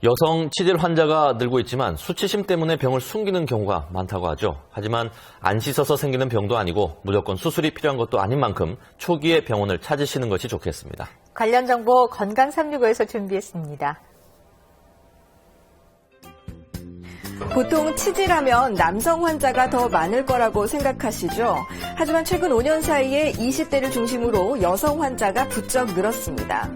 여성 치질 환자가 늘고 있지만 수치심 때문에 병을 숨기는 경우가 많다고 하죠. 하지만 안 씻어서 생기는 병도 아니고 무조건 수술이 필요한 것도 아닌 만큼 초기에 병원을 찾으시는 것이 좋겠습니다. 관련 정보 건강 365에서 준비했습니다. 보통 치질하면 남성 환자가 더 많을 거라고 생각하시죠? 하지만 최근 5년 사이에 20대를 중심으로 여성 환자가 부쩍 늘었습니다.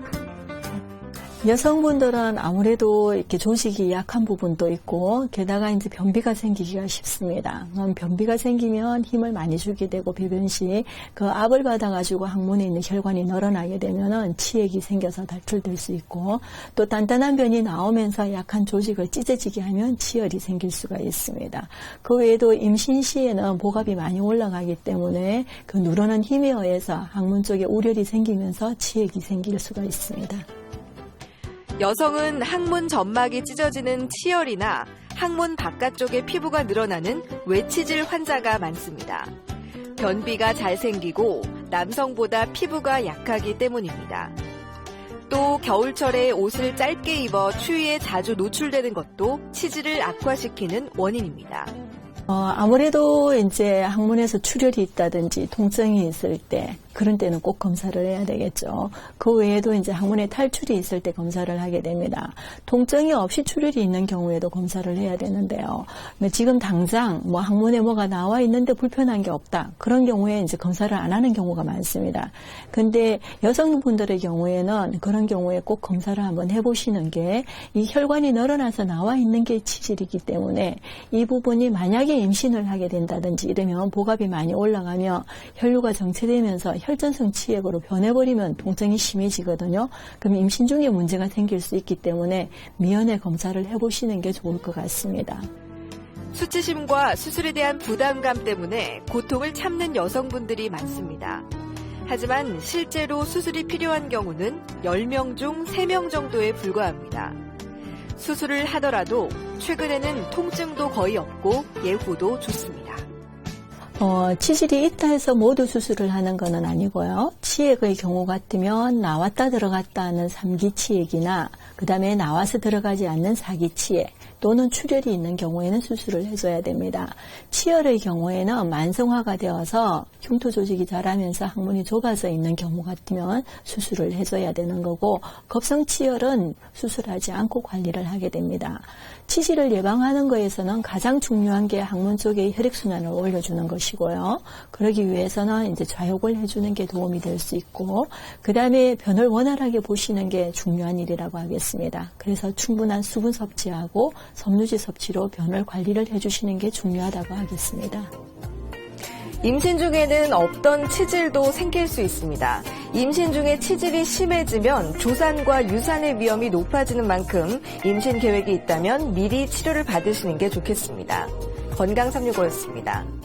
여성분들은 아무래도 이렇게 조직이 약한 부분도 있고, 게다가 이제 변비가 생기기가 쉽습니다. 그럼 변비가 생기면 힘을 많이 주게 되고, 배변 시 그 압을 받아가지고 항문에 있는 혈관이 늘어나게 되면은 치액이 생겨서 탈출될 수 있고, 또 단단한 변이 나오면서 약한 조직을 찢어지게 하면 치열이 생길 수가 있습니다. 그 외에도 임신 시에는 복압이 많이 올라가기 때문에 그 누르는 힘에 의해서 항문 쪽에 우열이 생기면서 치액이 생길 수가 있습니다. 여성은 항문 점막이 찢어지는 치열이나 항문 바깥쪽에 피부가 늘어나는 외치질 환자가 많습니다. 변비가 잘 생기고 남성보다 피부가 약하기 때문입니다. 또 겨울철에 옷을 짧게 입어 추위에 자주 노출되는 것도 치질을 악화시키는 원인입니다. 아무래도 이제 항문에서 출혈이 있다든지 통증이 있을 때, 그런 때는 꼭 검사를 해야 되겠죠. 그 외에도 이제 항문에 탈출이 있을 때 검사를 하게 됩니다. 통증이 없이 출혈이 있는 경우에도 검사를 해야 되는데요. 지금 당장 뭐 항문에 뭐가 나와 있는데 불편한 게 없다. 그런 경우에 이제 검사를 안 하는 경우가 많습니다. 근데 여성분들의 경우에는 그런 경우에 꼭 검사를 한번 해보시는 게, 이 혈관이 늘어나서 나와 있는 게 치질이기 때문에 이 부분이 만약에 임신을 하게 된다든지 이러면 복압이 많이 올라가며 혈류가 정체되면서 혈전성 치액으로 변해버리면 통증이 심해지거든요. 그럼 임신 중에 문제가 생길 수 있기 때문에 미연에 검사를 해보시는 게 좋을 것 같습니다. 수치심과 수술에 대한 부담감 때문에 고통을 참는 여성분들이 많습니다. 하지만 실제로 수술이 필요한 경우는 10명 중 3명 정도에 불과합니다. 수술을 하더라도 최근에는 통증도 거의 없고 예후도 좋습니다. 치질이 있다 해서 모두 수술을 하는 건 아니고요. 치액의 경우 같으면 나왔다 들어갔다 하는 3기 치액이나 그 다음에 나와서 들어가지 않는 4기 치액, 또는 출혈이 있는 경우에는 수술을 해줘야 됩니다. 치열의 경우에는 만성화가 되어서 흉터 조직이 자라면서 항문이 좁아져 있는 경우 같으면 수술을 해줘야 되는 거고, 급성치열은 수술하지 않고 관리를 하게 됩니다. 치질을 예방하는 것에서는 가장 중요한 게 항문 쪽에 혈액순환을 올려주는 것이고요. 그러기 위해서는 이제 좌욕을 해주는 게 도움이 될 수 있고, 그 다음에 변을 원활하게 보시는 게 중요한 일이라고 하겠습니다. 그래서 충분한 수분 섭취하고 섬유질 섭취로 변을 관리를 해주시는 게 중요하다고 하겠습니다. 임신 중에는 없던 치질도 생길 수 있습니다. 임신 중에 치질이 심해지면 조산과 유산의 위험이 높아지는 만큼 임신 계획이 있다면 미리 치료를 받으시는 게 좋겠습니다. 건강365였습니다.